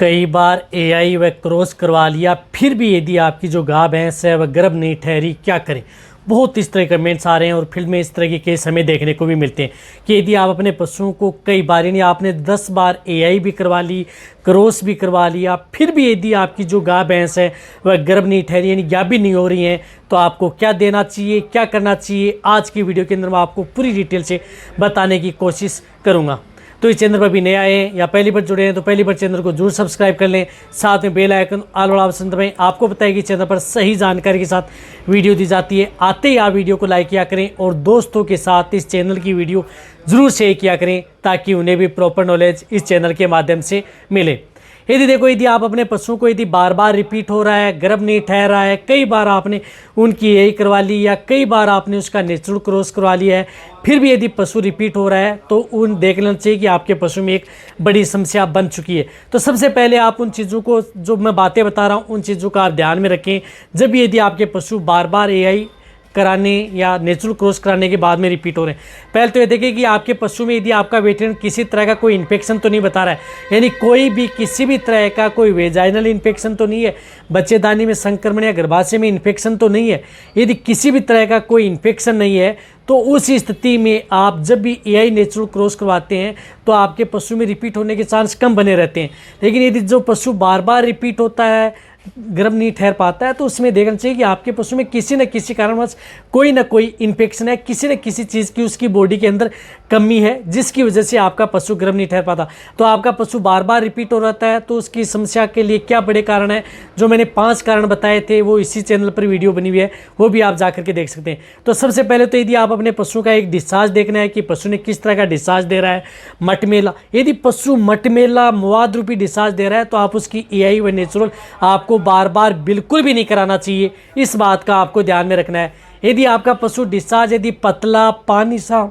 कई बार एआई व क्रॉस करवा लिया, फिर भी यदि आपकी जो गाय भैंस है वह गर्भ नहीं ठहरी, क्या करें। बहुत इस तरह के कमेंट्स आ रहे हैं और फिल्म में इस तरह के केस हमें देखने को भी मिलते हैं कि यदि आप अपने पशुओं को कई बार यानी आपने 10 बार एआई भी करवा ली, क्रॉस भी करवा लिया, फिर भी यदि आपकी जो गाय भैंस है वह गर्भ नहीं ठहरी यानी गाभिन नहीं हो रही हैं, तो आपको क्या देना चाहिए, क्या करना चाहिए, आज की वीडियो के अंदर मैं आपको पूरी डिटेल से बताने की कोशिश करूँगा। तो इस चैनल पर भी नए आए हैं या पहली बार जुड़े हैं तो पहली बार चैनल को जरूर सब्सक्राइब कर लें, साथ में बेल आइकन ऑल वाला ऑप्शन दबाएं। आपको बताएगी चैनल पर सही जानकारी के साथ वीडियो दी जाती है। आते ही आप वीडियो को लाइक किया करें और दोस्तों के साथ इस चैनल की वीडियो ज़रूर शेयर किया करें ताकि उन्हें भी प्रॉपर नॉलेज इस चैनल के माध्यम से मिले। यदि आप अपने पशुओं को यदि बार बार रिपीट हो रहा है, गर्भ नहीं ठहर रहा है, कई बार आपने उनकी यही करवा ली या कई बार आपने उसका नेचुरल क्रॉस करवा लिया है, फिर भी यदि पशु रिपीट हो रहा है तो उन देख लेना चाहिए कि आपके पशु में एक बड़ी समस्या बन चुकी है। तो सबसे पहले आप उन चीज़ों को, जो मैं बातें बता रहा हूँ, उन चीज़ों का आप ध्यान में रखें। जब यदि आपके पशु बार बार एआई कराने या नेचुरल क्रॉस कराने के बाद में रिपीट हो रहे हैं, पहले तो ये देखें कि आपके पशु में यदि आपका वेटरनरी किसी तरह का कोई इन्फेक्शन तो नहीं बता रहा है, यानी कोई भी किसी भी तरह का कोई वेजाइनल इन्फेक्शन तो नहीं है, बच्चेदानी में संक्रमण या गर्भाशय में इन्फेक्शन तो नहीं है। यदि किसी भी तरह का कोई इन्फेक्शन नहीं है तो उस स्थिति में आप जब भी एआई नेचुरल क्रॉस करवाते हैं तो आपके पशु में रिपीट होने के चांस कम बने रहते हैं। लेकिन यदि जो पशु बार बार रिपीट होता है, गर्भ नहीं ठहर पाता है, तो उसमें देखना चाहिए कि आपके पशु में किसी न किसी कारणवश कोई ना कोई इन्फेक्शन है, किसी न किसी चीज़ की उसकी बॉडी के अंदर कमी है जिसकी वजह से आपका पशु गर्भ नहीं ठहर पाता। तो आपका पशु बार बार रिपीट हो रहता है तो उसकी समस्या के लिए क्या बड़े कारण है, जो मैंने 5 कारण बताए थे वो इसी चैनल पर वीडियो बनी हुई है, वो भी आप जा करके देख सकते हैं। तो सबसे पहले तो यदि आप अपने पशु का एक डिस्चार्ज देखना है कि पशु ने किस तरह का डिस्चार्ज दे रहा है, मटमेला, यदि पशु मटमेला मवाद रूपी डिस्चार्ज दे रहा है तो आप उसकी एआई व नेचुरल आपको बार बार बिल्कुल भी नहीं कराना चाहिए। इस बात का आपको ध्यान में रखना है। यदि आपका पशु डिस्चार्ज यदि पतला पानी सा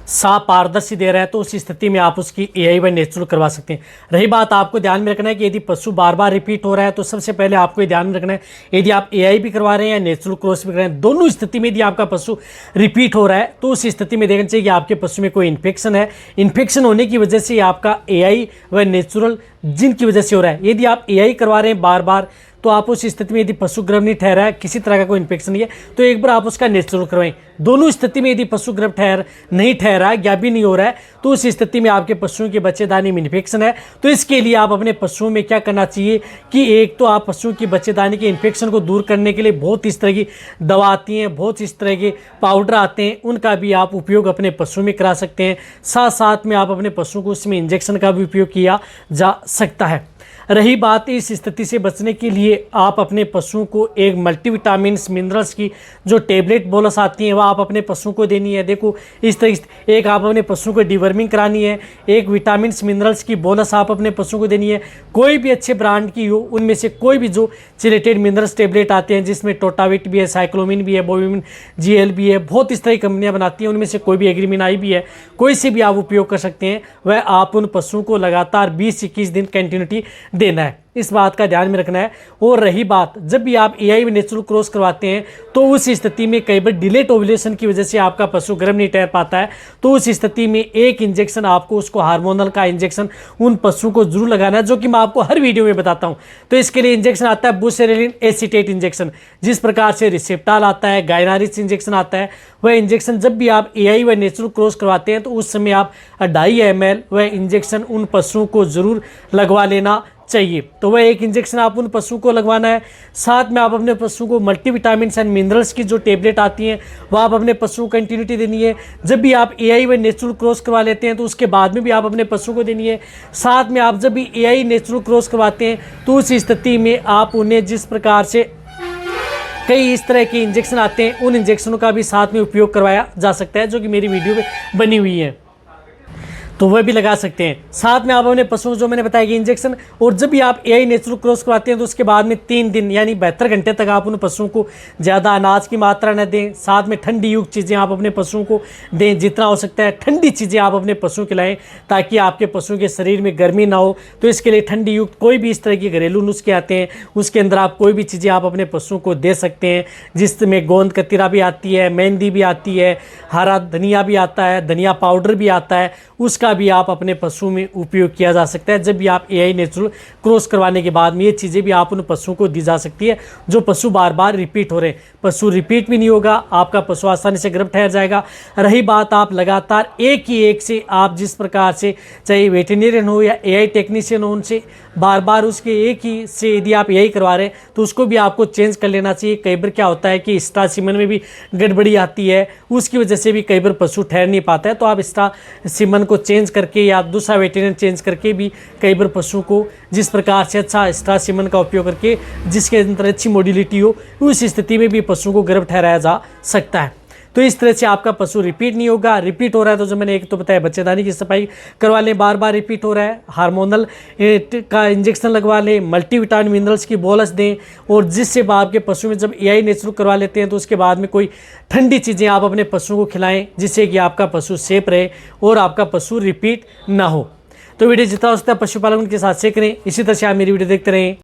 साफ पारदर्शी दे रहा है तो उस स्थिति में आप उसकी एआई व नेचुरल करवा सकते हैं। रही बात, आपको ध्यान में रखना है कि यदि पशु बार बार रिपीट हो रहा है तो सबसे पहले आपको ये ध्यान में रखना है, यदि आप एआई भी करवा रहे हैं या नेचुरल क्रॉस भी कर रहे हैं, दोनों स्थिति में यदि आपका पशु रिपीट हो रहा है तो उस स्थिति में देखना चाहिए कि आपके पशु में कोई इन्फेक्शन है। इन्फेक्शन होने की वजह से आपका एआई व नेचुरल जिनकी वजह से हो रहा है, यदि आप एआई करवा रहे हैं बार बार तो आप उस स्थिति में यदि पशु गर्भ नहीं ठहरा है, किसी तरह का कोई इन्फेक्शन नहीं है, तो एक बार आप उसका नेचुरल करवाएं। दोनों स्थिति में यदि पशु गर्भ नहीं ठहरा है, गाभिन नहीं हो रहा है, तो उस स्थिति में आपके पशुओं के बच्चेदानी में इन्फेक्शन है। तो इसके लिए आप अपने पशुओं में क्या करना चाहिए कि एक तो आप पशुओं की बच्चेदानी के इन्फेक्शन को दूर करने के लिए बहुत इस तरह की दवा आती हैं, बहुत इस तरह के पाउडर आते हैं, उनका भी आप उपयोग अपने पशुओं में करा सकते हैं। साथ साथ में आप अपने पशुओं को उसमें इंजेक्शन का भी उपयोग किया जा सकता है। रही बात इस स्थिति से बचने के लिए आप अपने पशुओं को एक मल्टीविटामिन्स मिनरल्स की जो टेबलेट बोलस आती हैं वह आप अपने पशुओं को देनी है। देखो इस तरह एक आप अपने पशुओं को डिवर्मिंग करानी है, एक विटामिन्स मिनरल्स की बोलस आप अपने पशुओं को देनी है। कोई भी अच्छे ब्रांड की हो, उनमें से कोई भी जो चिलेटेड मिनरल्स टेबलेट आते हैं जिसमें टोटाविट भी है, साइक्लोमिन भी है, बोविमिन जीएल भी है, बहुत इस तरह की कंपनियाँ बनाती हैं, उनमें से कोई भी एग्रीमिन आई भी है, कोई से भी आप उपयोग कर सकते हैं। वह आप उन पशुओं को लगातार 20-21 दिन कंटिन्यूटी देना है, इस बात का ध्यान में रखना है। और रही बात, जब भी आप एआई में नेचुरल क्रॉस करवाते हैं तो उस स्थिति में कई बार डिलेट ओव्यूलेशन की वजह से आपका पशु गर्भ नहीं ठहर पाता है, तो उस स्थिति में एक इंजेक्शन आपको उसको हार्मोनल का इंजेक्शन उन पशुओं को जरूर लगाना है, जो कि मैं आपको हर वीडियो में बताता हूं। तो इसके लिए इंजेक्शन आता है बुसेरेलिन एसीटेट इंजेक्शन, जिस प्रकार से रिसेप्टाल आता है, गायनारिस इंजेक्शन आता है, वह इंजेक्शन जब भी आप एआई व नेचुरल क्रॉस करवाते हैं तो उस समय आप 2.5 ml वह इंजेक्शन उन पशुओं को जरूर लगवा लेना चाहिए। तो वह एक इंजेक्शन आप उन पशुओं को लगवाना है। साथ में आप अपने पशुओं को मल्टीविटामिन्स एंड मिनरल्स की जो टेबलेट आती हैं वह आप अपने पशुओं को कंटिन्यूटी देनी है। जब भी आप एआई व नेचुरल क्रॉस करवा लेते हैं तो उसके बाद में भी आप अपने पशुओं को देनी है। साथ में आप जब भी एआई नेचुरल क्रॉस करवाते हैं तो उस स्थिति में आप उन्हें जिस प्रकार से कई इस तरह के इंजेक्शन आते हैं, उन इंजेक्शनों का भी साथ में उपयोग करवाया जा सकता है, जो कि मेरी वीडियो में बनी हुई है, तो वह भी लगा सकते हैं। साथ में आप अपने पशुओं जो मैंने बताया कि इंजेक्शन, और जब भी आप एआई नेचुरल क्रॉस करवाते हैं तो उसके बाद में 3 दिन यानी 72 घंटे तक आप उन पशुओं को ज़्यादा अनाज की मात्रा न दें। साथ में ठंडी युक्त चीज़ें आप अपने पशुओं को दें, जितना हो सकता है ठंडी चीज़ें आप अपने पशुओं को खिलाएं ताकि आपके पशुओं के शरीर में गर्मी ना हो। तो इसके लिए ठंडी युक्त कोई भी इस तरह के घरेलू नुस्खे आते हैं, उसके अंदर आप कोई भी चीज़ें आप अपने पशुओं को दे सकते हैं, जिसमें गोंद कतीरा भी आती है, मेहंदी भी आती है, हरा धनिया भी आता है, धनिया पाउडर भी आता है, उसका उसका भी आप अपने पशु में उपयोग किया जा सकता है। जब भी आप एआई नेचुरल क्रॉस करवाने के बाद में ये चीज़ें भी आप उन पशुओं को दी जा सकती है जो पशु बार बार रिपीट हो रहे हैं। पशु रिपीट भी नहीं होगा, आपका पशु आसानी से गर्भ ठहर जाएगा। रही बात आप लगातार एक से आप जिस प्रकार से, चाहे वेटेरिनियन हो या एआई टेक्नीशियन हो, उनसे बार बार उसके एक ही से यदि आप एआई करवा रहे हैं तो उसको भी आपको चेंज कर लेना चाहिए। कई बार क्या होता है कि स्टा सीमन में भी गड़बड़ी आती है, उसकी वजह से भी कई बार पशु ठहर नहीं पाता है। तो आप स्टा सीमन को चेंज करके या दूसरा वेटेरिनियन चेंज करके भी कई बार पशु को जिस प्रकार से अच्छा स्टा सीमन का उपयोग करके जिसके अंदर अच्छी मोडिलिटी हो, उस स्थिति में भी पशु को गर्भ ठहराया जा सकता है। तो इस तरह से आपका पशु रिपीट नहीं होगा। रिपीट हो रहा है तो जो मैंने एक तो बताया बच्चेदानी की सफाई करवा लें, बार बार रिपीट हो रहा है, हार्मोनल का इंजेक्शन लगवा लें, मल्टीविटामिन मिनरल्स की बोलस दें, और जिससे आपके पशु में जब एआई नेचुरल करवा लेते हैं तो उसके बाद में कोई ठंडी चीज़ें आप अपने पशु को खिलाएं जिससे कि आपका पशु सेफ रहे और आपका पशु रिपीट ना हो। तो वीडियो जितना हो सकता है पशुपालन के साथ शेयर करें। इसी तरह से आप मेरी वीडियो देखते रहें।